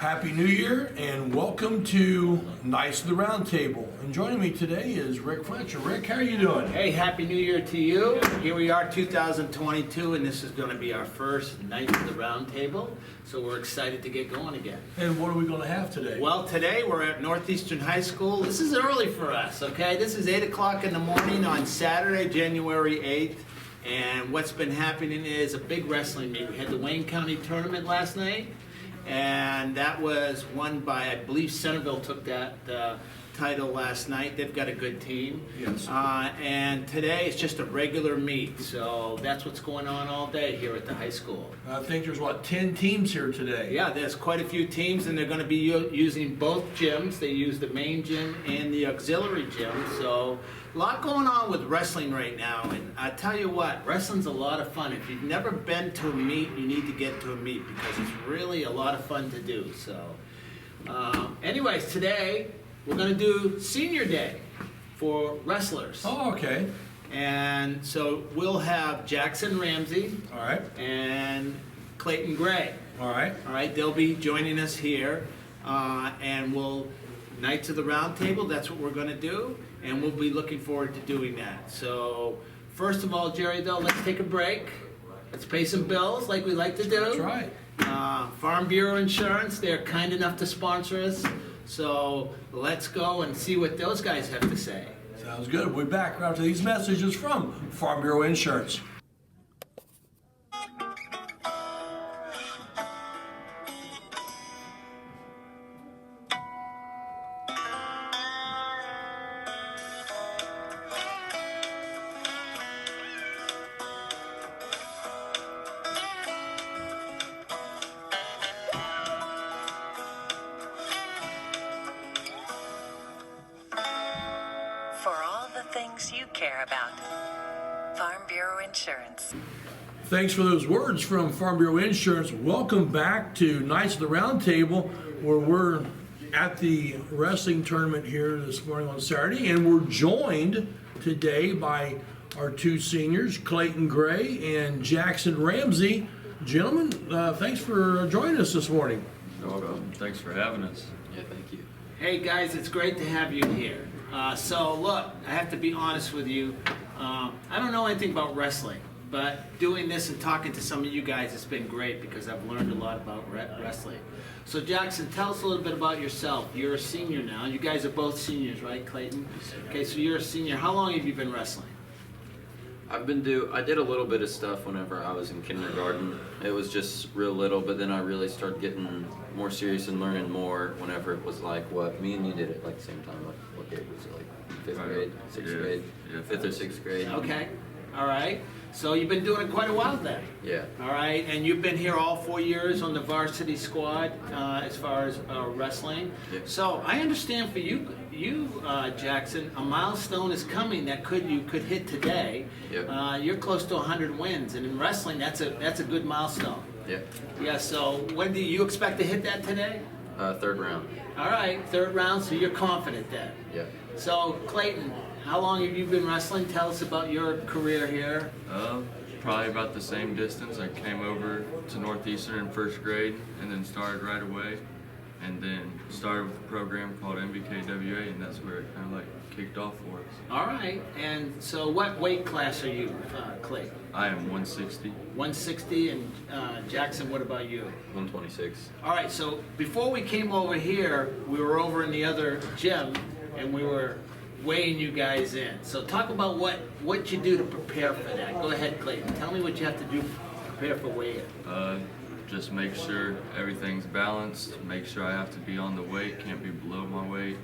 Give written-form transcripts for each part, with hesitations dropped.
Happy New Year and welcome to Knights of the Round Table. And joining me today is Rick Fletcher. Rick, how are you doing? Hey, Happy New Year to you. Here we are, 2022, and this is going to be our first Knights of the Round Table. So we're excited to get going again. And what are we going to have today? Well, today we're at Northeastern High School. This is early for us, okay? This is 8 o'clock in the morning on Saturday, January 8th. And what's been happening is a big wrestling meet. We had the Wayne County tournament last night. And that was won by, I believe Centerville took that title last night. They've got a good team. Yes. And today it's just a regular meet. So that's what's going on all day here at the high school. I think there's, 10 teams here today? Yeah, there's quite a few teams, and they're going to be using both gyms. They use the main gym and the auxiliary gym. So a lot going on with wrestling right now. And I tell you what, wrestling's a lot of fun. If you've never been to a meet, you need to get to a meet because it's really a lot of fun to do. So anyways, today we're going to do Senior Day for wrestlers. Oh, okay. And so we'll have Jackson Ramsey. All right. And Clayton Gray. All right. All right, they'll be joining us here. And we'll, Knights of the Round Table, that's what we're going to do. And we'll be looking forward to doing that. So, first of all, Jerry, though, let's take a break. Let's pay some bills like we like to do. That's right. Farm Bureau Insurance, they're kind enough to sponsor us. So, let's go and see what those guys have to say. Sounds good. We'll be back after these messages from Farm Bureau Insurance. For all the things you care about. Farm Bureau Insurance. Thanks for those words from Farm Bureau Insurance. Welcome back to Knights of the Round Table, where we're at the wrestling tournament here this morning on Saturday, and we're joined today by our two seniors, Clayton Gray and Jackson Ramsey. Gentlemen, thanks for joining us this morning. You're welcome. Thanks for having us. Yeah, thank you. Hey, guys, it's great to have you here. So, look, I have to be honest with you. I don't know anything about wrestling, but doing this and talking to some of you guys has been great because I've learned a lot about wrestling. So, Jackson, tell us a little bit about yourself. You're a senior now. You guys are both seniors, right, Clayton? Okay, so you're a senior. How long have you been wrestling? I did a little bit of stuff whenever I was in kindergarten. It was just real little, but then I really started getting more serious and learning more whenever it was like what me and you did at like the same time. Like what grade was it, like 5th grade, 6th grade, 5th or 6th grade. Okay, all right. So you've been doing it quite a while then. Yeah. All right, and you've been here all 4 years on the varsity squad as far as wrestling. Yeah. So I understand for you, Jackson, a milestone is coming that you could hit today. Yep. You're close to 100 wins, and in wrestling, that's a good milestone. Yeah. Yeah. So when do you expect to hit that today? 3rd round. All right, 3rd round. So you're confident then. Yeah. So Clayton, how long have you been wrestling? Tell us about your career here. Probably about the same distance. I came over to Northeastern in 1st grade and then started right away. And then started with a program called MBKWA, and that's where it kind of like kicked off for us. All right, and so what weight class are you, Clayton? I am 160. 160, and Jackson, what about you? 126. All right, so before we came over here, we were over in the other gym, and we were weighing you guys in. So talk about what you do to prepare for that. Go ahead, Clayton. Tell me what you have to do to prepare for weigh-in. Just make sure everything's balanced, make sure I have to be on the weight, can't be below my weight,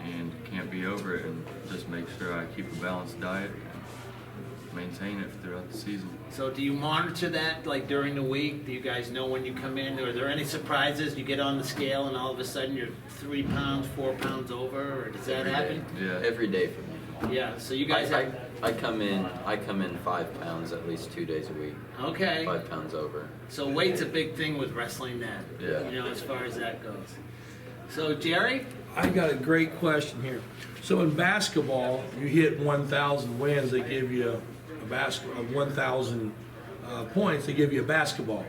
and can't be over it, and just make sure I keep a balanced diet and maintain it throughout the season. So do you monitor that like during the week? Do you guys know when you come in? Are there any surprises? You get on the scale and all of a sudden you're 3 pounds, 4 pounds over, or does that happen? Yeah. Every day for me. Yeah, so you guys have... I come in 5 pounds at least 2 days a week. Okay. 5 pounds over. So weight's a big thing with wrestling then. Yeah. You know, as far as that goes. So Jerry? I got a great question here. So in basketball, you hit 1,000 wins, they give you a 1,000 points, they give you a basketball.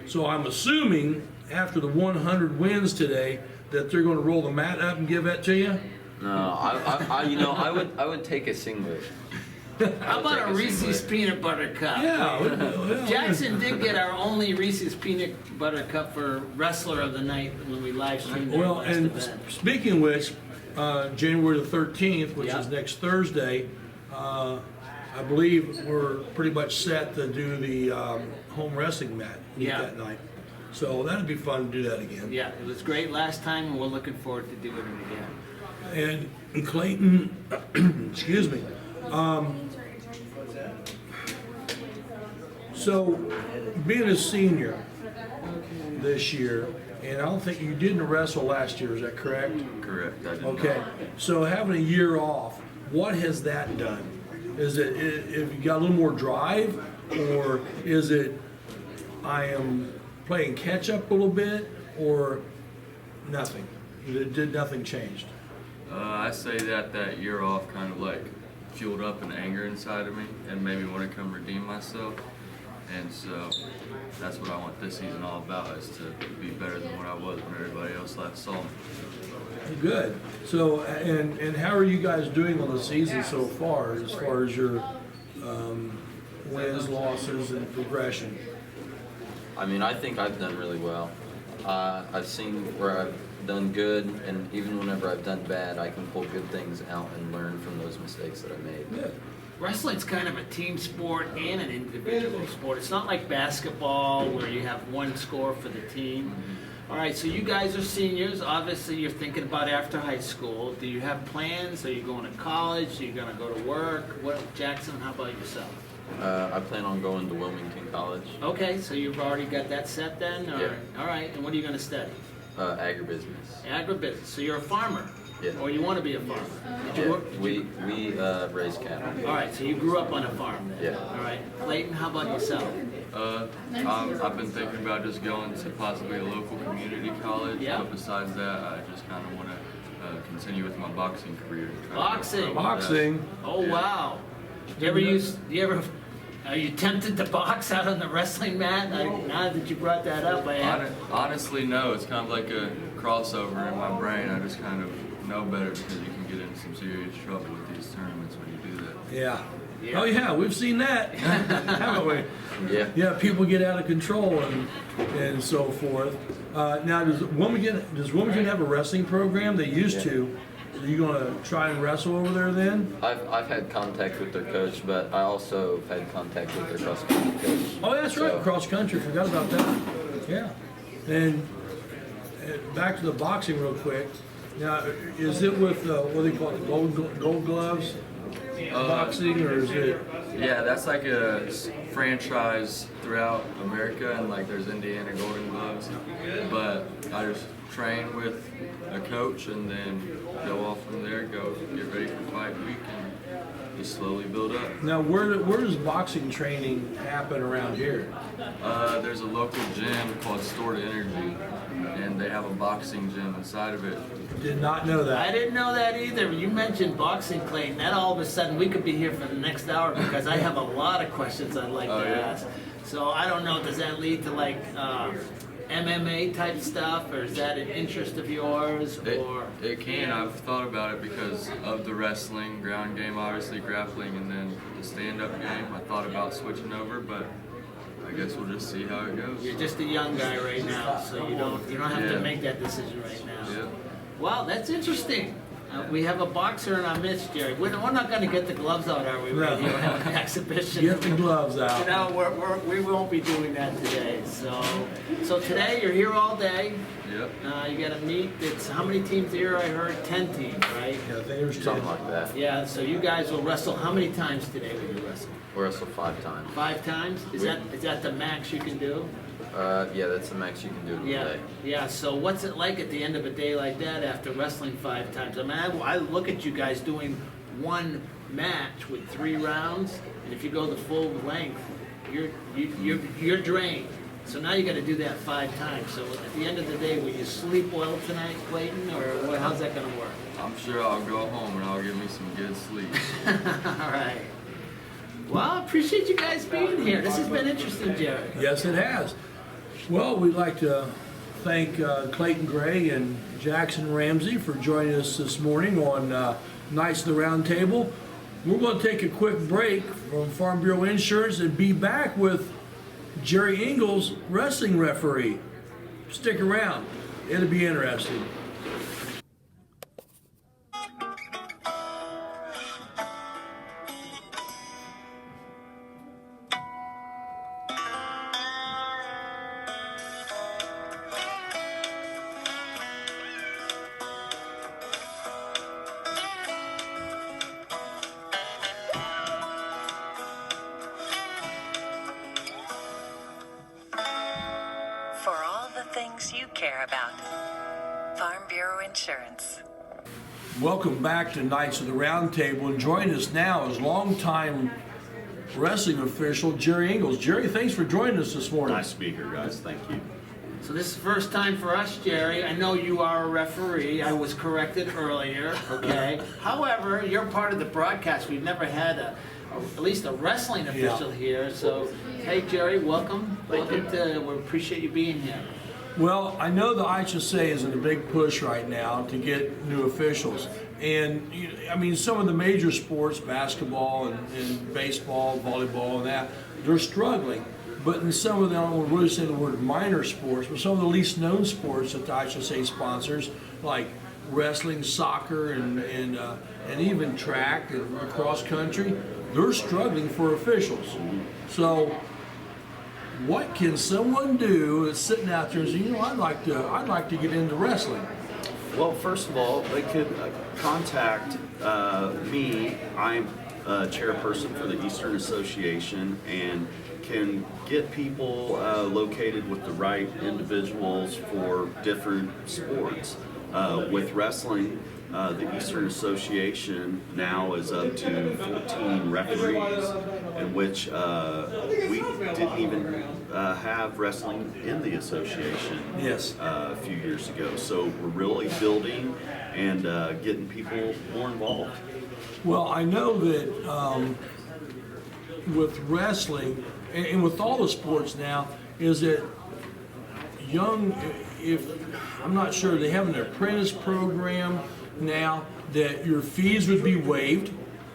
So I'm assuming after the 100 wins today that they're going to roll the mat up and give that to you. No, I would take a singlet. How about a Reese's peanut butter cup? Yeah. well, Jackson did get our only Reese's peanut butter cup for wrestler of the night when we live streamed their Well, last and event. speaking of which, January the 13th, which Yeah. is next Thursday, I believe we're pretty much set to do the home wrestling mat meet Yeah. that night. So that'd be fun to do that again. Yeah, it was great last time, and we're looking forward to doing it again. And Clayton, excuse me. So, being a senior this year, and I don't think you didn't wrestle last year, is that correct? Correct. I did Okay, not. so having a year off, what has that done? Is it, if you got a little more drive, or is it, I am playing catch up a little bit, or nothing? Did nothing changed? I say that year off kind of like fueled up an anger inside of me and made me want to come redeem myself. And so that's what I want this season all about, is to be better than what I was when everybody else last saw me. Good. So, and how are you guys doing on the season so far as your wins, losses, and progression? I mean, I think I've done really well. I've seen where I've done good, and even whenever I've done bad, I can pull good things out and learn from those mistakes that I made. Good. Wrestling's kind of a team sport and an individual sport. It's not like basketball where you have one score for the team. All right, so you guys are seniors. Obviously, you're thinking about after high school. Do you have plans? Are you going to college? Are you going to go to work? What, Jackson, how about yourself? I plan on going to Wilmington College, Okay, so you've already got that set then? Or, Yeah. All right, and what are you going to study? agribusiness. Agribusiness. So you're a farmer? Yeah. Or you want to be a farmer? Did you Yeah, work- we raise cattle. All right, so you grew up on a farm then? Yeah. All right. Clayton, how about yourself? I've been thinking about just going to possibly a local community college, Yeah. but besides that, I just kind of want to continue with my boxing career. Boxing. Boxing. Oh, Yeah. wow. Are you tempted to box out on the wrestling mat? Now that you brought that up, I have. Honestly, no. It's kind of like a crossover in my brain. I just kind of know better because you can get into some serious trouble with these tournaments when you do that. Yeah. Yeah. Oh yeah, we've seen that, haven't we? Yeah. Yeah, people get out of control and so forth. Now, does Wilmington have a wrestling program? They used to. Are you going to try and wrestle over there then? I've had contact with their coach, but I also had contact with their cross country coach. Oh, that's right, So- cross country. Forgot about that. Yeah. And back to the boxing real quick. Now, is it with what do they call it, gold gloves boxing, or is it? Yeah, that's like a franchise throughout America, and like there's Indiana Golden Gloves. But I just train with a coach and then go off from there, go get ready for fight week, and just slowly build up. Now, where does boxing training happen around here? There's a local gym called Stored Energy, and they have a boxing gym inside of it. Did not know I that. didn't know that either. You mentioned boxing, Clayton. That all of a sudden we could be here for the next hour because I have a lot of questions I'd like Oh, to yeah? ask. So I don't know. Does that lead to like MMA type stuff, or is that an interest of yours? Or It can. I've thought about it because of the wrestling, ground game, obviously grappling, and then the stand-up game. I thought about switching over, but I guess we'll just see how it goes. you're just a young guy right now, so you don't have to Yeah. make that decision right now. Yeah. Wow, that's interesting. We have a boxer in our midst, Jerry. We're not going to get the gloves out, are we? Right here, have an exhibition. Get the gloves You out. know, we won't be doing that today. So today you're here all day. Yep. You got to meet. It's how many teams here? I heard 10 teams, right? Yeah, I think there's Something like that. Yeah. So you guys will wrestle. How many times today will you wrestle? We wrestle 5 times. 5 times? Is that the max you can do? Yeah, that's the max you can do Yeah, today. yeah. So what's it like at the end of a day like that after wrestling 5 times? I mean, I look at you guys doing one match with 3 rounds, and if you go the full length, you're drained. So now you got to do that 5 times. So at the end of the day, will you sleep well tonight, Clayton, or how's that going to work? I'm sure I'll go home and I'll get me some good sleep. All right. Well, I appreciate you guys being here. This has been interesting, Jerry. Yes, it has. Well, we'd like to thank Clayton Gray and Jackson Ramsey for joining us this morning on Knights of the Round Table. We're going to take a quick break from Farm Bureau Insurance and be back with Jerry Ingalls, wrestling referee. Stick around. It'll be interesting. For all the things you care about. Farm Bureau Insurance. Welcome back to Knights of the Round Table, and joining us now is longtime wrestling official Jerry Ingalls. Jerry, thanks for joining us this morning. Nice to be here, guys. Thank you. So this is the first time for us, Jerry. I know you are a referee. I was corrected earlier, okay? However, you're part of the broadcast. We've never had at least a wrestling official here. So, hey, Jerry, welcome. We appreciate you being here. Well, I know the IHSA is in a big push right now to get new officials. And, I mean, some of the major sports, basketball and baseball, volleyball and that, they're struggling. But in some of the, I don't want to really say the word minor sports, but some of the least known sports that the IHSA sponsors, like wrestling, soccer, and even track and cross country, they're struggling for officials. So what can someone do that's sitting out there and saying, I'd like to get into wrestling? Well, first of all, they could contact me. I'm a chairperson for the Eastern Association and can get people located with the right individuals for different sports. With wrestling, the Eastern Association now is up to 14 referees, in which we didn't even have wrestling in the association a few years ago. So we're really building and getting people more involved. Well, I know that with wrestling and with all the sports now, is that I'm not sure, they have an apprentice program now that your fees would be waived.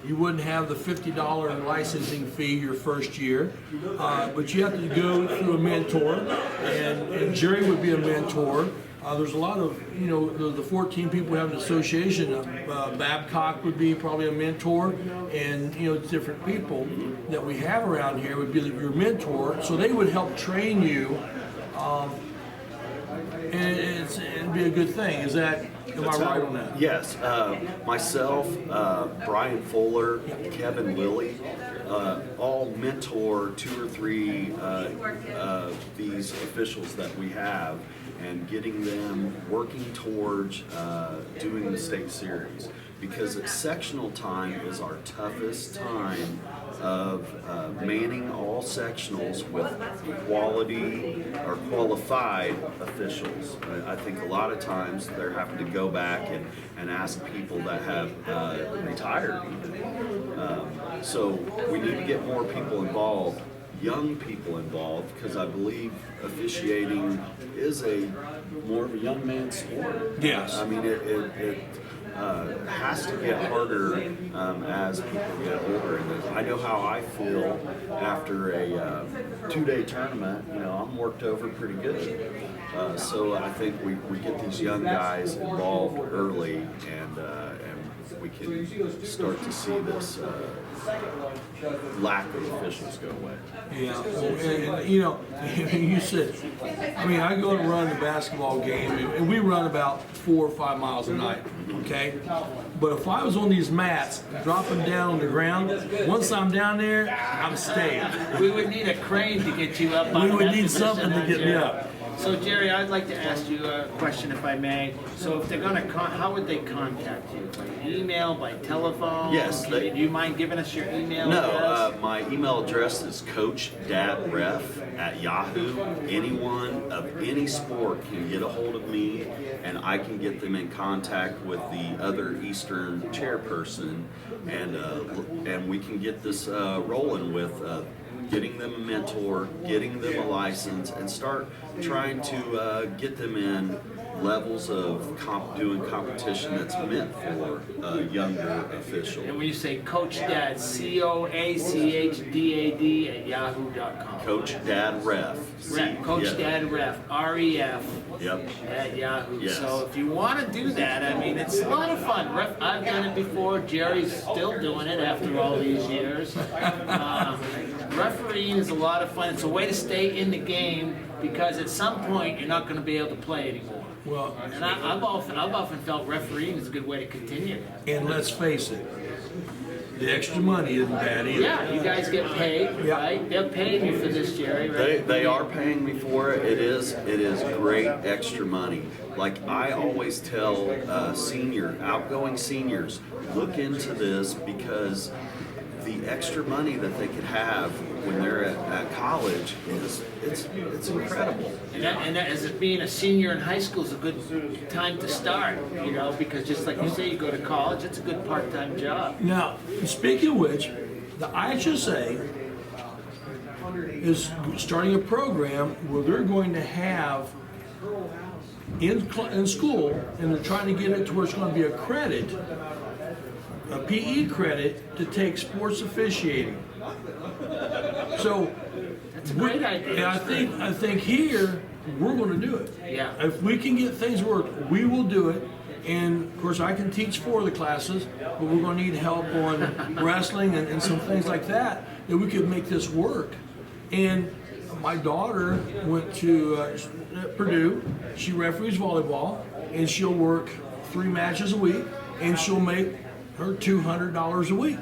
You wouldn't have the $50 licensing fee your first year, but you have to go through a mentor, and Jerry would be a mentor. There's a lot of, the 14 people who have an association. Babcock would be probably a mentor, and, different people that we have around here would be your mentor. So they would help train you, and it'd be a good thing. Am I right on that? Yes. Myself, Brian Fuller, Kevin Lilly, all mentor 2 or 3 these officials that we have, and getting them working towards doing the state series, because sectional time is our toughest time of manning all sectionals with quality or qualified officials. I think a lot of times they're having to go back and ask people that have retired even. So we need to get more people involved, young people involved, because I believe officiating is more of a young man's sport. Yes. I mean, it has to get harder as people get older. And I know how I feel after a 2-day tournament. I'm worked over pretty good. So I think we get these young guys involved early, and we can start to see this lack of officials go away. Yeah, and you said, I go and run the basketball game, and we run about 4 or 5 miles a night, okay? But if I was on these mats, dropping down on the ground, once I'm down there, I'm staying. We would need a crane to get you up. We would need something to get me up. So Jerry, I'd like to ask you a question, if I may. So if they're going to, how would they contact you? By email, by telephone? Yes. Do you mind giving us your email No, address? my email address is coachdadref@yahoo. Anyone of any sport can get a hold of me, and I can get them in contact with the other Eastern chairperson, and we can get this rolling with getting them a mentor, getting them a license, and start trying to get them in levels of doing competition that's meant for a younger official. And when you say Coach Dad, COACHDAD at yahoo.com. Coach Dad Ref. Coach Yeah. Dad Ref, REF Yep. at Yahoo. Yes. So if you want to do that, I mean, it's a lot of fun. I've done it before. Jerry's still doing it after all these years. Refereeing is a lot of fun. It's a way to stay in the game because at some point you're not going to be able to play anymore. Well, And I've often felt refereeing is a good way to continue. and let's face it, the extra money isn't bad either. Yeah, you guys get paid, Yeah. right? They're paying you for this, Jerry, right? They are paying me for it. It is great extra money. Like I always tell outgoing seniors, look into this because the extra money that they could have when they're at college it's incredible. And that, as it being a senior in high school is a good time to start, you know, because just like you say, you go to college, it's a good part-time job. Now, speaking of which, the IHSA is starting a program where they're going to have in school, and they're trying to get it to where it's going to be a credit, a PE credit to take sports officiating. So That's a great idea. and I think here we're going to do it. Yeah. If we can get things worked, we will do it. And of course, I can teach 4 of the classes, but we're going to need help on wrestling and some things like that we could make this work. And my daughter went to Purdue. She referees volleyball, and she'll work 3 matches a week, and she'll make her $200 a week.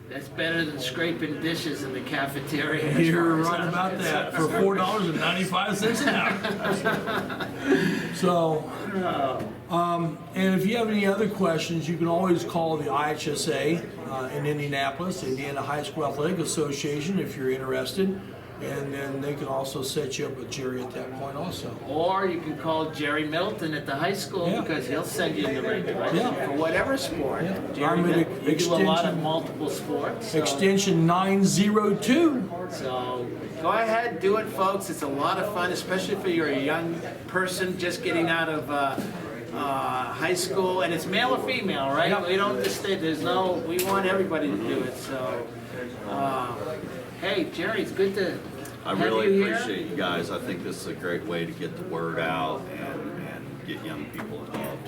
That's better than scraping dishes in the cafeteria. You're right about that for $4.95 an hour. So, and if you have any other questions, you can always call the IHSA in Indianapolis, Indiana High School Athletic Association, if you're interested. And then they can also set you up with Jerry at that point also. Or you can call Jerry Middleton at the high school Yeah. because he'll send you in the right direction Yeah. for whatever sport. Yeah. Jerry I'm at Middleton, you do a lot of extension- multiple sports. So, Extension 902. so go ahead, do it, folks. It's a lot of fun, especially if you're a young person just getting out of high school. And it's male or female, right? Yeah. We don't just say we want everybody to do it. So, hey, Jerry, it's good to I have really you here. appreciate you guys. I think this is a great way to get the word out and get young people involved.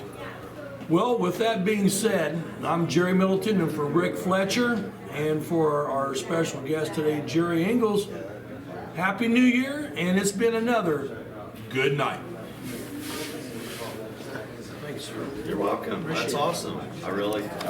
Well, with that being said, I'm Jerry Middleton, and for Rick Fletcher and for our special guest today, Jerry Ingalls, Happy New Year, and it's been another good night. Thanks, sir. You're welcome. That's awesome. I really